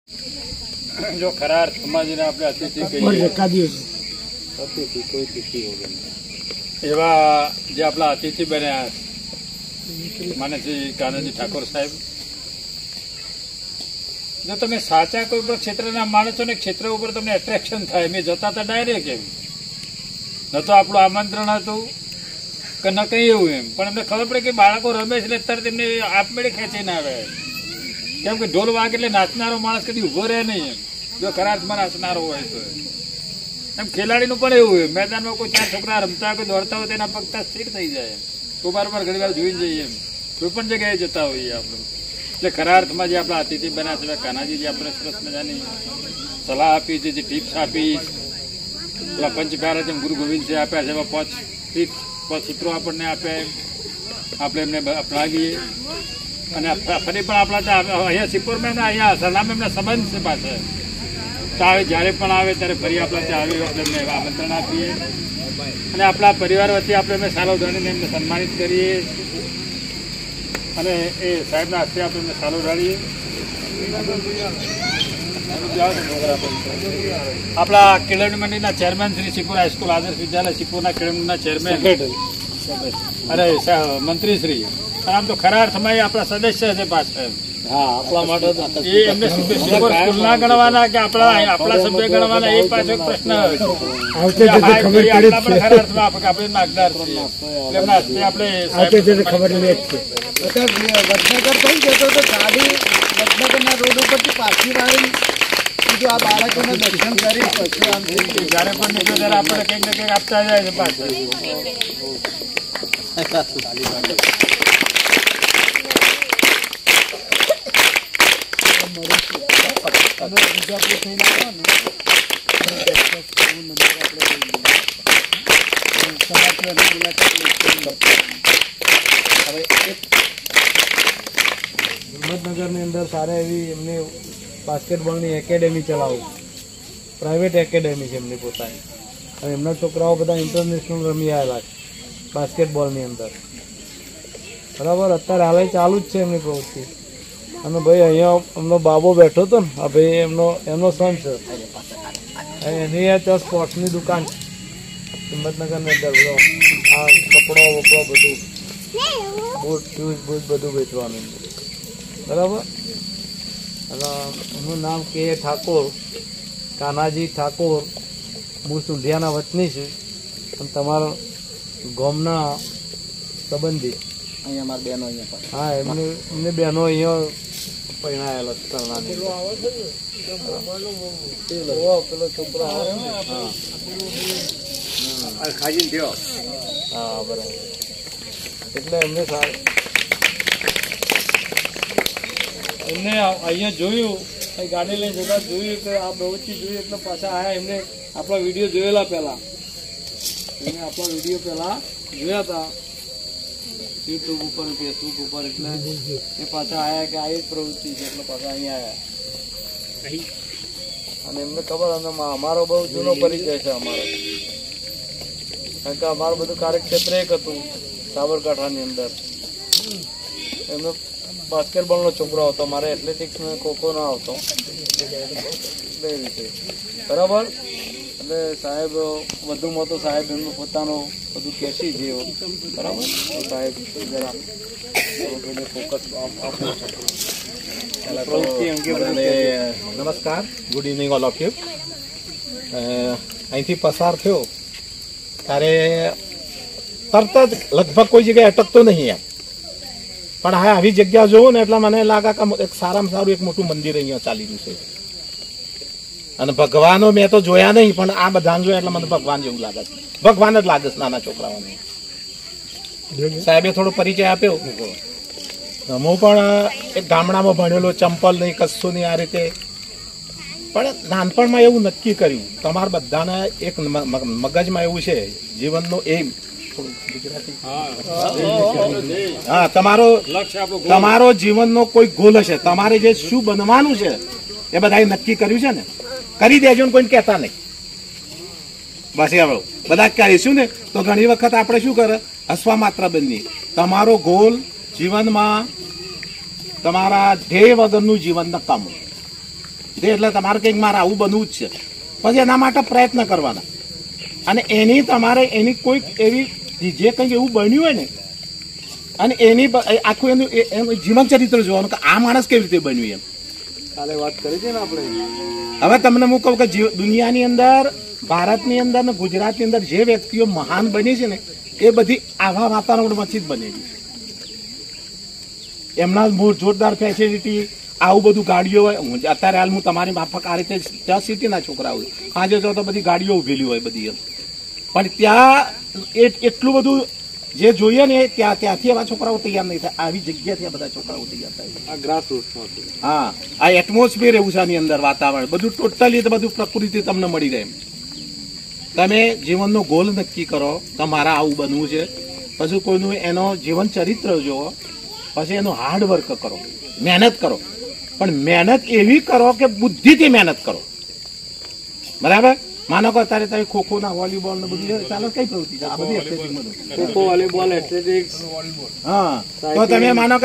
જો ખરા અર્થમાં જેને આપણે અતિથિ કહીએ, અતિથિ કોઈ તિથિ વગર એવા જે આપણા અતિથિ બન્યા માને શ્રી કાનાજી ઠાકોર સાહેબ, જો તમે સાચા કોઈ પણ ક્ષેત્રના માણસો ને ક્ષેત્ર ઉપર તમને એટ્રેક્શન થાય, મેં જતા હતા ડાયરેક્ટ એમ, ન તો આપણું આમંત્રણ હતું કે ન કઈ એવું એમ, પણ એમને ખબર પડે કે બાળકો રમે છે એટલે તરત એમને આપમેળે ખેંચીને આવે, કેમ કે ઢોલ વાગે એટલે નાચનારો માણસ કદી ઉભો રહે નહીં એમ, જો ખરા અર્થમાં નાચનારો હોય તો એમ. ખેલાડીનું પણ એવું હોય, મેદાનમાં કોઈ ચાર છોકરા રમતા હોય, કોઈ દોડતા હોય તેના પગ સ્થિર થઈ જાય, તો બાર ઘણી વાર જોઈ જઈએ એમ, કોઈ પણ જગ્યાએ જતા હોઈએ આપણે. એટલે ખરા અર્થમાં જે આપણા અતિથિ બન્યા છે કાનાજી, જે આપણે સરસ મજાની સલાહ આપી છે, જે ટિપ્સ આપી, પેલા પંચ પ્યારા જેમ ગુરુ ગોવિંદ છે આપ્યા છે, એવા 5 ટિપ્સ 5 સૂત્રો આપણને આપ્યા, આપણે એમને અપનાવીએ. અને ફરી પણ આપણા અહીંયા સિપોરમાં એમના અહીંયા સરનામે એમના સંબંધ છે પાછળ, તો આવે જ્યારે પણ આવે ત્યારે ફરી આપણા ત્યાં આવે આપણે એમને આમંત્રણ આપીએ, અને આપણા પરિવાર વચ્ચે આપણે એમને સાલો ધણીને એમને સન્માનિત કરીએ, અને એ સાહેબના હસ્તે આપણે એમને સાલો ઢાળીએ. આપણા કેળવણી મંડળના ચેરમેન શ્રી સિપોર હાઈસ્કૂલ આદર્શ વિદ્યાલય સિપોરના કેળવણીના ચેરમેન અને મંત્રી શ્રી, આમ તો ખરા અર્થમાં આપણા સદસ્ય છે પાછળ. હા, આપણા માટે એમને સિપોર સ્કૂલ ના ગણવાના કે આપણા સભ્ય ગણવાના, એ પાછો પ્રશ્ન ખરા અર્થમાં આપણે નાગદાર છીએ. એમના હસ્તે આપણે વડનગર થઈ જતો તો ગાડી વડનગરના રોડ ઉપરથી પાછી વાળી બીજું આ બાળકોને દર્શન કરી પછી આમ જયારે પણ નીકળે ત્યારે આપણે કંઈક ને કંઈક આપતા જાય છે પાછળ. બીજાપુર થઈને હિંમતનગરની અંદર સારા એવી એમની બાસ્કેટબોલની એકેડેમી ચલાવું, પ્રાઇવેટ એકેડેમી છે એમની પોતાની, અને એમના છોકરાઓ બધા ઇન્ટરનેશનલ રમી આવેલા છે બાસ્કેટબોલની અંદર. બરાબર, અત્યારે હાલ ચાલુ જ છે એમની પ્રવૃત્તિ. અને ભાઈ અહીંયા એમનો બાબો બેઠો હતો ને, આ ભાઈ એમનો સન છે, એની ત્યાં સ્પોર્ટ્સની દુકાન છે હિંમતનગરની અંદર. બધો આ કપડો વપડો બધું, બૂટ શૂઝ બૂટ બધું વેચવાનું. બરાબર, અને એનું નામ કે ઠાકોર, કાનાજી ઠાકોર, મૂળ સુંઢિયાના વતની છે, અને તમારા ગામના સંબંધી. અહીંયા અમારી બહેનો અહીંયા, હા, એમની બહેનો અહીંયા પહેણાયેલા કરનારની. પેલો છોકરો ખાજી થયો, હા બરાબર. એટલે એમને સારું, એમને અહીંયા જોયું, ગાડી લઈને જતા જોયું કે આ પ્રવૃત્તિ જોયું, એટલે પાછા આયા. એમને આપણા વિડીયો જોયેલા પહેલા, એમને આપણા વિડીયો પહેલા જોયા હતા યુટ્યુબ ઉપર, ફેસબુક ઉપર, એટલે એ પાછા આયા કે આ જ પ્રવૃત્તિ છે, એટલે પાછા અહીંયા આવ્યા. અને એમને ખબર, અને અમારો બહુ જૂનો પરિચય છે અમારો, કારણ કે અમારું બધું કાર્યક્ષેત્ર એક હતું સાબરકાંઠાની અંદર. એમનો બાસ્કેટબોલનો છોકરો આવતો, મારે એથ્લેટિક્સ ને ખોખો નો આવતો, એટલે એ રીતે. બરાબર, એટલે સાહેબ વધુમાં તો સાહેબ એમનું પોતાનું બધું કેસી છે, બરાબર. સાહેબ જરા ફોકસ આપો. નમસ્કાર, good evening all of you. અહીંથી પસાર થયો ત્યારે તરત જ લગભગ કોઈ જગ્યાએ અટકતો નહીં એમ, પણ હા આવી જગ્યા જોઉં ને એટલે મને લાગે કે એક સારામાં સારું એક મોટું મંદિર અહીંયા ચાલી રહ્યું છે. અને ભગવાનો મેં તો જોયા નહીં, પણ આ બધા જોયા એટલે મને ભગવાન જેવું લાગે છે. ભગવાન જ લાગે છે નાના છોકરાઓને. સાહેબે થોડો પરિચય આપ્યો. હું પણ એક ગામડામાં ભણેલો, ચંપલ નહીં, કશું નહીં, આ રીતે. પણ નાનપણમાં એવું નક્કી કર્યું, તમારા બધાને એક મગજમાં એવું છે જીવનનો એમ, હા, તમારો જીવનનો કોઈ ગોલ હશે, તમારે જે શું બનવાનું છે એ બધાએ નક્કી કર્યું છે ને, કરી દેજો ને કોઈને કહેતા નહીં. બસ હવે બધા કહીશું ને તો ઘણી વખત આપણે શું કરે, હસવા માત્ર બનીએ. તમારો ગોલ જીવનમાં, તમારા ધ્યેય વગરનું જીવન નકામું. એટલે તમારે કંઈક મારે આવું બનવું જ છે, પછી એના માટે પ્રયત્ન કરવાના. અને એની તમારે એની કોઈક એવી જે કંઈક એવું બન્યું હોય ને, અને એની આખું એનું જીવન ચરિત્ર જોવાનું કે આ માણસ કેવી રીતે બન્યું એમ. કાલે વાત કરી છે ને આપણે. હવે તમને હું કહું કે દુનિયાની અંદર, ભારતની અંદર ને ગુજરાતની અંદર જે વ્યક્તિઓ મહાન બની છે ને, એ બધી આવા વાતાવરણમાંથી જ બનેલી છે. એમના જોરદાર ફેસિલિટી, આવું બધું ગાડીઓ હોય. અત્યારે હાલ હું તમારી માફક આ રીતે ત્યાં સિટીના છોકરાઓ આજે જો તો બધી ગાડીઓ ઉભેલી હોય બધી એમ, પણ ત્યાં એટલું બધું જે જોઈએ ને ત્યાંથી એવા છોકરાઓ તૈયાર નહીં થાય. આવી જગ્યાથી આ બધા છોકરાઓ તૈયાર થાય. આ ગ્રાસ રૂટમાં હા, આ એટમોસ્ફિયર એવું છે આની અંદર, વાતાવરણ બધું ટોટલી બધું પ્રકૃતિ તમને મળી રહે. તમે જીવનનો ગોલ નક્કી કરો, તમારા આવું બનવું છે, પછી કોઈનું એનો જીવન ચરિત્ર જુઓ, પછી એનું હાર્ડવર્ક કરો, મહેનત કરો, પણ મહેનત એવી કરો કે બુદ્ધિથી મહેનત કરો. બરાબર? માનો કે અત્યારે તમે ખોખો ના વોલીબોલ ને બધું ચાલો, કઈ પ્રવૃત્તિ છે આ બધી? Kho kho, volleyball, athletics. હા, તો તમે માનો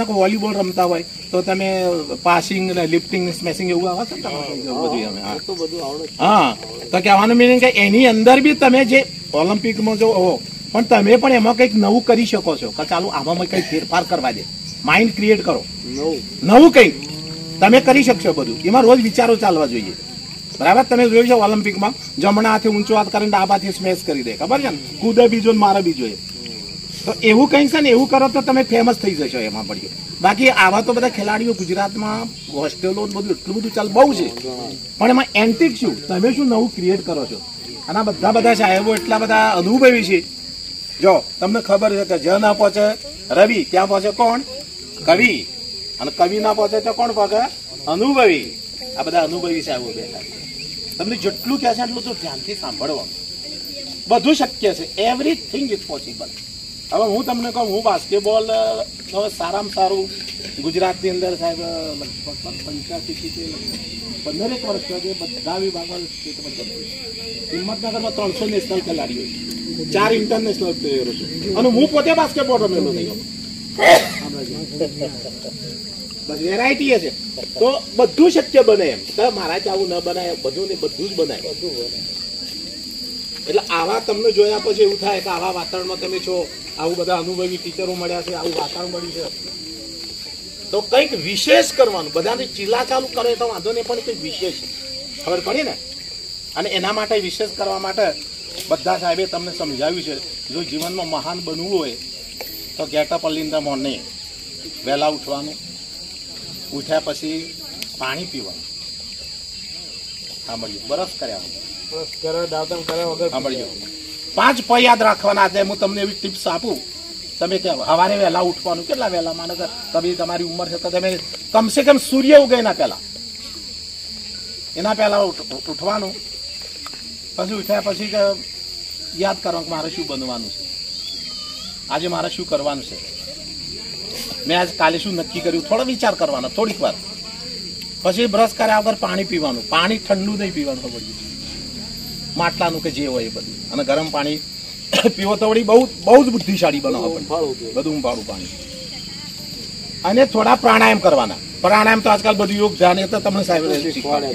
કે વોલીબોલ રમતા હોય તો તમે પાસિંગ, લિફ્ટિંગ, સ્મેશિંગ એવું આવે છે બધું. હા, તો કહેવાનું મિનિંગ કે એની અંદર બી તમે જે ઓલિમ્પિકમાં જો હો, પણ તમે પણ એમાં કંઈક નવું કરી શકો છો કે ચાલો આમાં કંઈક ફેરફાર કરવા દે, માઇન્ડ ક્રિએટ કરો, નવું કંઈક તમે કરી શકશો. બધું એમાં રોજ વિચારો ચાલવા જોઈએ. બરાબર? તમે જોયું છે ઓલિમ્પિકમાં જમણા હાથે ઊંચો હાથ કરીને ડાબા હાથે સ્મેશ કરી દે, ખબર છે ને? કૂદે બીજો ને મારે બીજો. તો એવું કંઈક છે ને, એવું કરો તો તમે ફેમસ થઈ જશો એમાં પડ્યો. બાકી આવા તો બધા ખેલાડીઓ ગુજરાતમાં હોસ્ટેલો બધું એટલું બધું ચાલ બહુ છે, પણ એમાં એન્ટિક શું, તમે શું નવું ક્રિએટ કરો છો? અને બધા સાહેબો એટલા બધા અનુભવી છે. જો તમને ખબર છે કે જ ના પહોંચે રવિ, ત્યાં પહોંચે કોણ? કવિ. અને કવિ ના પહોંચે તો કોણ પહોંચે? અનુભવી. આ બધા અનુભવી સાહેબો બેઠા. તમને જેટલું કહે છે એટલું તો ધ્યાનથી સાંભળવાનું. બધું શક્ય છે. Everything is possible. હવે હું તમને કહું, હું બાસ્કેટબોલ સારામાં સારું ગુજરાતની અંદર સાહેબ લગભગ 85-15 વર્ષ બધા વિભાગમાં હિંમતનગરમાં 300 નેશનલ ખેલાડીઓ, 4 ઇન્ટરનેશનલ પ્લેયરો છે, અને હું પોતે બાસ્કેટબોલ રમેલો નહીં. વેરાયટી છે, તો બધું શક્ય બને એમ. મારાથી આવું ન બનાય, બધું ને બધું જ બનાય. એટલે આવા તમને જોયા પછી એવું થાય કે આવા વાતાવરણમાં તમે છો, આવું બધા અનુભવી ટીચરો મળ્યા છે, આવું વાતાવરણ મળ્યું છે, તો કંઈક વિશેષ કરવાનું. બધાને ચીલા ચાલુ કરે તો વાંધો નહીં, પણ કંઈક વિશેષ ખબર પડી ને. અને એના માટે વિશેષ કરવા માટે બધા સાહેબે તમને સમજાવ્યું છે. જો જીવનમાં મહાન બનવું હોય તો get up early in the morning, વહેલા ઉઠવાનું, ઉઠ્યા પછી પાણી પીવાનું, સાંભળ્યું, બરફ કર્યા સાંભળજો, 5 પ યાદ રાખવાના. હું તમને એવી ટિપ્સ આપું. તમે સવારે વહેલા ઉઠવાનું. કેટલા વહેલા? માનો કે તમે તમારી ઉંમર છે તો તમે કમસે કમ સૂર્ય ઉગે એના પહેલા ઉઠવાનું. પછી ઉઠ્યા પછી કે યાદ કરો કે મારે શું બનવાનું છે, આજે મારે શું કરવાનું છે, મેં આજ કાલે શું નક્કી કર્યું, થોડો વિચાર કરવાનો થોડીક વાર. પછી બ્રશ કર્યા વગર પાણી પીવાનું. પાણી ઠંડુ નહીં પીવાનું, ખબર છે, માટલાનું કે જે હોય એ બધું. અને ગરમ પાણી પીવો તો વળી બહુ જ બુદ્ધિશાળી બનાવો, બધું ઊંફાળું પાણી. અને થોડા પ્રાણાયામ કરવાના. પ્રાણાયામ તો આજકાલ બધું યોગ ધ્યાન એ તો તમને સાહેબ શીખવાડે.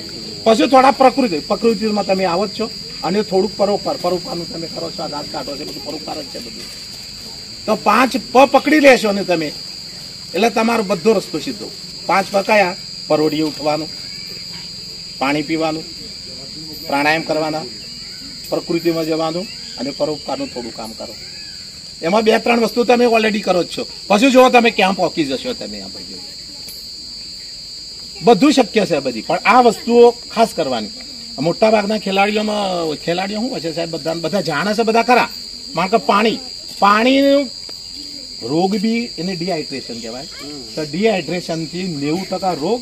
પછી થોડા પ્રકૃતિમાં તમે આવો જ છો, અને થોડુંક પરોપકારનું તમે કરો છો, દાંત કાઢો છો, બધું પરોપકાર જ છે બધું. તો 5 પ પકડી લેશો ને તમે, એટલે તમારો બધો રસ્તો સીધો. 5 પ કયા? પરોઢીએ ઉઠવાનું, પાણી પીવાનું, પ્રાણાયામ કરવાના, પ્રકૃતિમાં જવાનું, અને પરોપકારનું થોડું કામ કરો. એમાં 2-3 વસ્તુ તમે ઓલરેડી કરો જ છો. પછી જો તમે ક્યાં પહોંચી જશો તમે. આ બધું શક્ય છે બધી, પણ આ વસ્તુઓ ખાસ કરવાની. મોટા ભાગના ખેલાડીઓ શું હોય છે સાહેબ, બધા જાણે છે, બધા ખરા. કારણ કે પાણીનું રોગ બી એને ડિહાઇડ્રેશન કહેવાય. તો ડિહાઇડ્રેશનથી 90% રોગ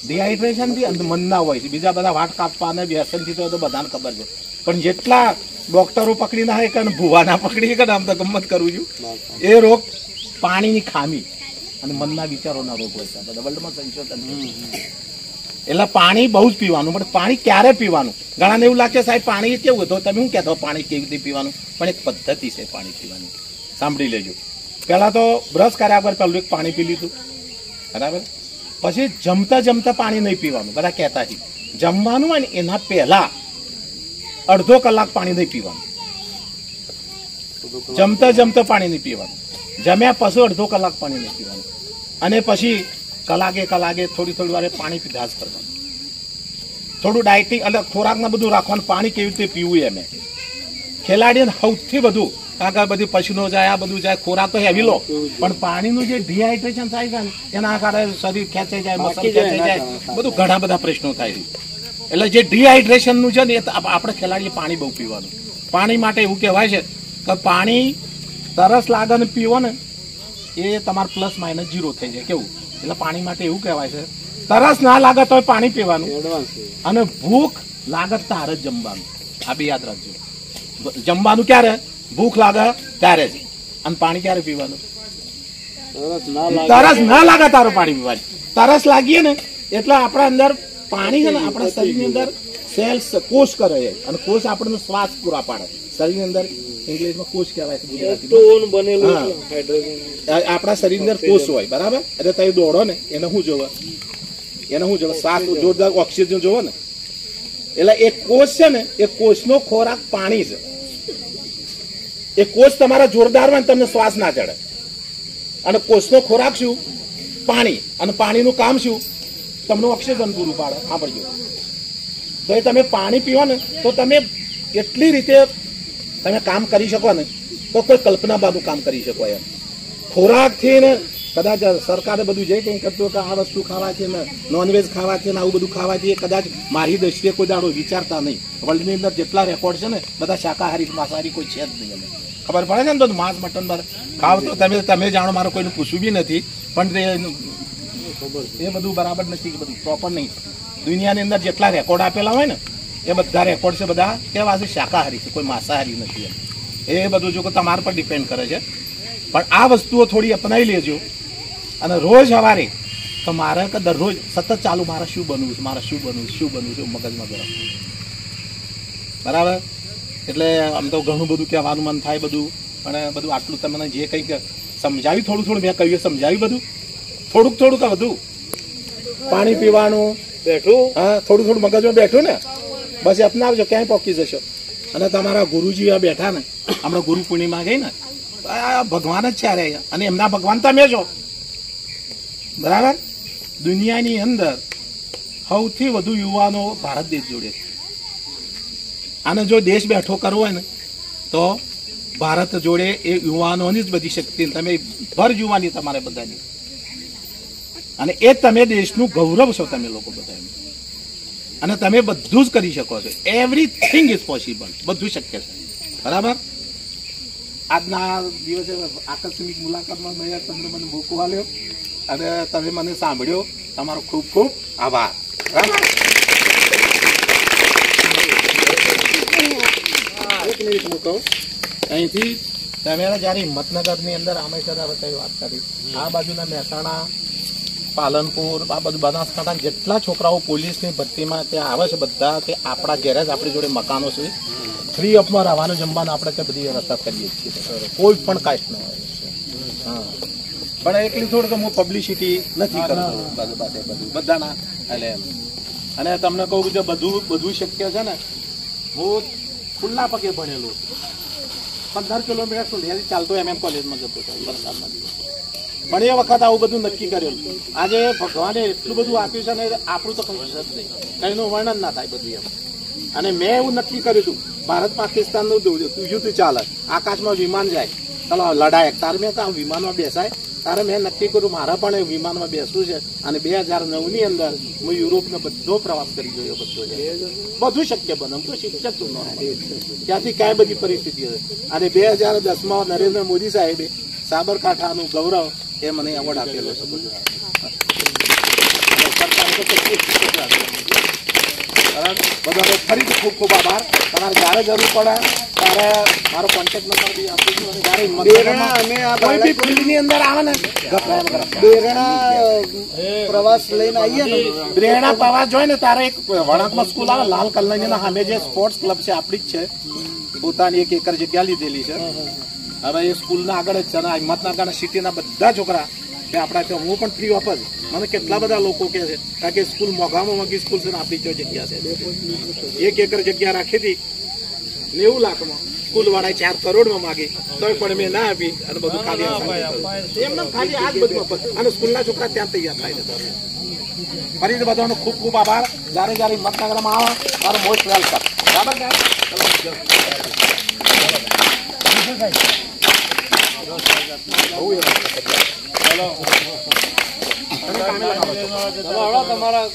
ડિહાઇડ્રેશનથી મનના હોય છે. બીજા બધા વાટ કાપવા અને વ્યસનથી તો બધાને ખબર છે. પણ જેટલા ડોક્ટરો પકડી ના હોય કે ભૂવા ના પકડી કે આમ તો ગમત કરું છું, એ રોગ પાણીની ખામી અને મનના વિચારોના રોગ હોય છે. બધા વર્લ્ડમાં સંશોધન. એટલે પાણી બહુ જ પીવાનું. પણ પાણી ક્યારે પીવાનું? ઘણાને એવું લાગે સાહેબ પાણી કેવું હતું, તમે શું કહેતો પાણી કેવી રીતે પીવાનું? પણ એક પદ્ધતિ છે પાણી પીવાની, સાંભળી લેજો. પહેલા તો બ્રશ કર્યા વગર પહેલું એક પાણી પી લીધું, બરાબર? પછી જમતા જમતા પાણી નહીં પીવાનું, બધા કહેતા છે જમવાનું હોય ને એના પહેલા અડધો કલાક પાણી નહીં પીવાનું, જમતા જમતા પાણી નહીં પીવાનું, જમ્યા પછી અડધો કલાક પાણી નહીં પીવાનું, અને પછી કલાકે થોડી વારે પાણી પીધા જ કરવાનું. થોડું ડાયટિંગ એટલે ખોરાકમાં બધું રાખવાનું, પાણી કેવી રીતે પીવું એમ. ખેલાડીને સૌથી બધું કાકા બધી પશુનો જાય, આ બધું જાય, ખોરાક તો હેવી લો, પણ પાણીનું જે ડિહાઇડ્રેશન થાય છે ને એના કારણે શરીર ખેંચાઈ જાય, મસલ ખેંચાઈ જાય, બધું ઘણા બધા પ્રશ્નો થાય છે. એટલે જે ડિહાઇડ્રેશનનું છે ને એ આપણે ખેલાડીએ પાણી બહુ પીવાનું. પાણી માટે એવું કહેવાય છે કે પાણી તરસ લાગે ને પીવો ને એ તમારે પ્લસ માઇનસ 0 થઈ જાય. કેવું? એટલે પાણી માટે એવું કહેવાય છે તરસ ના લાગે તો પાણી પીવાનું, અને ભૂખ લાગે તારે જ જમવાનું. આ બી યાદ રાખજો. જમવાનું ક્યારે? ભૂખ લાગે ત્યારે જ. અને પાણી ક્યારે પીવાનું? તરસ ના લાગે તારે પાણી પીવાનું. તરસ લાગીએ ને એટલે આપણા અંદર પાણી છે ને આપણા શરીરની અંદર સેલ્સ કોષ કરે છે, અને કોષ આપણને શ્વાસ પૂરા પાડે. શરીરની અંદર ઇંગ્લિશમાં કોષ કહેવાય છે, ગુજરાતીમાં આપણા શરીરની અંદર કોષ હોય, બરાબર? એટલે તમે દોડો ને એને શું જોવે? શ્વાસ જોરદાર ઓક્સિજન જોવો ને. એટલે એ કોષ છે ને એ કોષનો ખોરાક પાણી છે. એ કોષ તમારા જોરદાર હોય ને તમને શ્વાસ ના ચડે. અને કોષનો ખોરાક શું? પાણી. અને પાણીનું કામ શું? તમને ઓક્સિજન પૂરું પાડે. સાંભળજો, તો એ તમે પાણી પીવો ને તો તમે એટલી રીતે તમે કામ કરી શકો ને તો કોઈ કલ્પના બાદનું કામ કરી શકો એમ. ખોરાકથી ને કદાચ સરકારે બધું જે કંઈ કરતું કે આ વસ્તુ ખાવા છે ને નોનવેજ ખાવા છે ને આવું બધું ખાવાથી એ કદાચ મારી દ્રષ્ટિએ કોઈ દાડો વિચારતા નહીં. વર્લ્ડની અંદર જેટલા રેકોર્ડ છે ને બધા શાકાહારી માંસાહારી કોઈ છે જ નહીં. અમે ખબર પડે છે ને તો માંસ મટન ખાવ તો તમે જાણો, મારે કોઈને પૂછવું બી નથી, પણ એ બધું બરાબર નથી, બધું પ્રોપર નહીં. દુનિયાની અંદર જેટલા રેકોર્ડ આપેલા હોય ને એ બધા રેકોર્ડ છે બધા કેવા છે? શાકાહારી છે, કોઈ માંસાહારી નથી. એ બધું જો તમારા પર ડિપેન્ડ કરે છે. પણ આ વસ્તુઓ થોડી અપનાવી લેજો, અને રોજ સવારે તો મારે કે દરરોજ સતત ચાલુ મારે શું બનવું છે, મગજમાં ગરમ. બરાબર? એટલે આમ તો ઘણું બધું કહેવાનું મન થાય બધું, પણ બધું આટલું તમને જે કંઈક સમજાવ્યું થોડું મેં કહ્યું સમજાવ્યું બધું, થોડુંક કે બધું. પાણી પીવાનું બેઠું, હા, થોડું મગજમાં બેઠું ને બસ અપનાવજો, ક્યાંય પોકી જશો. અને તમારા ગુરુજી આ બેઠા ને, હમણાં ગુરુ પૂર્ણિમા ગઈ ને, ભગવાન જ છે અને એમના ભગવાન તમે છો. બરાબર? દુનિયાની અંદર સૌથી વધુ યુવાનો ભારત દેશ જોડે છે. અને જો દેશ બેઠો કરવો હોય ને તો ભારત જોડે એ યુવાનોની જ બધી શક્તિ, તમે ભર યુવાની તમારે બધાની, અને એ તમે દેશનું ગૌરવ છો તમે લોકો બધા, અને તમે બધું જ કરી શકો છો. એવરીથિંગ ઇઝ પોસિબલ, બધું શક્ય છે. બરાબર? આજના દિવસે આકસ્મિક મુલાકાતમાં મેં તમને મને મોકો આપ્યો અને તમે મને સાંભળ્યો. તમારો ખૂબ ખૂબ આભાર. બરાબર? અહીંથી તમે જયારે હિંમતનગરની અંદર આમેસરા વચ્ચે વાત કરી, આ બાજુના મહેસાણા, પાલનપુર, આ બધું બનાસકાંઠા જેટલા છોકરાઓ પોલીસની ભરતીમાં ત્યાં આવે છે બધા તે આપણા ઘેર જ આપણી જોડે મકાનો છે. ફ્રી ઓફમાં રહેવાનું જમવાનું આપણે ત્યાં બધી વ્યવસ્થા કરીએ છીએ, કોઈ પણ કાસ્ટ ન હોય. હા, પણ એટલી થોડું કે હું પબ્લિસિટી નથી કરતો બધાના. એટલે અને તમને કહું કે બધું શક્ય છે ને. હું ખુલ્લા પગે ભણેલો છું, 15 કિલોમીટર સુધી ચાલતો કોલેજમાં જતો હતો વરસાદના દિવસે. પણ એ વખત આવું બધું નક્કી કરેલું. આજે ભગવાને એટલું બધું આપ્યું છે ને આપણું તો કશું જ નહીં, કઈનું વર્ણન ના થાય બધું એમ. અને મેં એવું નક્કી કર્યું હતું, ભારત પાકિસ્તાનનું યુદ્ધ ચાલે, આકાશમાં વિમાન જાય, ચાલો લડાય, તારે મેં કામ વિમાનમાં બેસાય, તારે મેં નક્કી કર્યું મારે પણ એ વિમાનમાં બેસવું છે. અને 2009ની અંદર હું યુરોપનો બધો પ્રવાસ કરી જોયો, બધું શક્ય બને. હું તો શિક્ષક છું, ત્યાંથી કાંઈ બધી પરિસ્થિતિ છે. અને 2010માં નરેન્દ્ર મોદી સાહેબે સાબરકાંઠાનું ગૌરવ એ મને એવોર્ડ આપેલો છે. બધાને ફરીથી ખૂબ ખૂબ આભાર. તમારે જયારે જરૂર પડે ત્યારે મારો કોન્ટેક્ટ નંબર બી આપું છું. અને જયારે કોઈ બી ફિલ્ડની અંદર આવે ને, બેરણા પ્રવાસ લઈને આવીએ ને, બેરણા પ્રવાસ જોઈ ને તારે એક વણાકમાં સ્કૂલ આવે, લાલ કલરની સામે જે સ્પોર્ટ્સ ક્લબ છે આપણી જ છે, પોતાની 1 એકર જગ્યા લીધેલી છે. હવે એ સ્કૂલના આગળ જ છે, અને હિંમતનગરના સિટીના બધા છોકરા કે આપણા ત્યાં હું પણ ફ્રી ઓફ જ મને કેટલા બધા લોકો કહે છે કારણ કે સ્કૂલ મોંઘામાં મોંઘી સ્કૂલ છે ને આપણી ત્યાં જગ્યા છે 1 એકર જગ્યા રાખી હતી 90 લાખમાં સ્કૂલ વાળાએ 4 કરોડમાં માગી તોય પણ મેં ના આપી અને બધું ખાલી એમને ખાલી આ જ બધું અને સ્કૂલના છોકરા ત્યાં તૈયાર થાય છે ફરીથી બધાનો ખૂબ ખૂબ આભાર જ્યારે જ્યારે હિંમતનગરમાં આવો મારું મોસ્ટ વેલકમ બરાબર તમારા